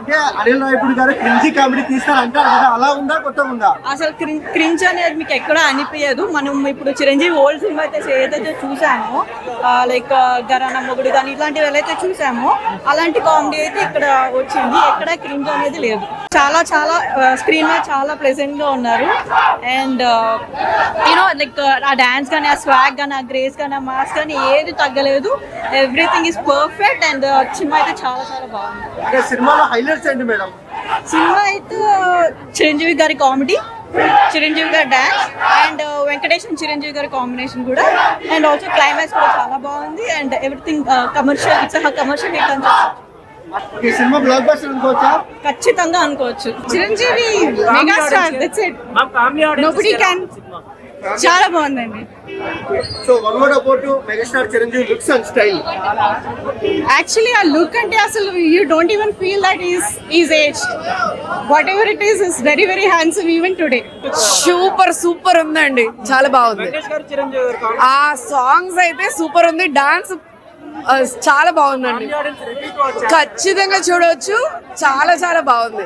అంటే అనిల్ రావిపూడి గారు cringey comedy తీస్తారు అంటారు కదా, అలా ఉందా కొత్తగా ఉందా? అసలు క్రింజ్ అనేది మీకు ఎక్కడ అనిపించదు. మనం ఇప్పుడు చిరంజీవి ఓల్డ్ సినిమా అయితే ఏదైతే చూసామో లైక్ గరానా మొగుడు కానీ ఇలాంటివి ఏదైతే చూసామో అలాంటి కామెడీ అయితే ఇక్కడ వచ్చింది. ఎక్కడ క్రింజ్ అనేది లేదు. చాలా చాలా స్క్రీన్ మీద చాలా ప్లెజెంట్ గా ఉన్నారు. అండ్ యూనో లైక్ ఆ డాన్స్ కానీ, ఆ స్వాగ్ కానీ, ఆ గ్రేస్ కానీ, ఆ మాస్ కానీ ఏది తగ్గలేదు. Everything is perfect. And cinema అయితే చాలా చాలా బాగుంది. అంటే సినిమాలో హైలైట్స్ ఏంటి మేడం? సినిమా అయితే చిరంజీవి గారి కామెడీ, చిరంజీవి గారి dance and Venkatesh and Chiranjeevi గారి కాంబినేషన్ కూడా. అండ్ ఆల్సో క్లైమాక్స్ కూడా చాలా బాగుంది. And everything commercial, it's commercial hit అని చెప్పొచ్చు. ఈ సినిమా బ్లాక్ బస్టర్ అనుకోవచ్చా? ఖచ్చితంగా అనుకోవచ్చు. Chiranjeevi megastar, that's it, nobody can. చాలా బాగుందండి. So one word about megastar Chiranjeevi looks and style. Actually ఆ లుక్ అంటే అసలు you don't even feel that is age. What ever it is very very handsome even today. Super ఉందండి, చాలా బాగుంది. ఆ songs అయితే సూపర్ ఉంది. డాన్స్ చాలా బాగుందండి, ఖచ్చితంగా చూడవచ్చు. చాలా చాలా బాగుంది.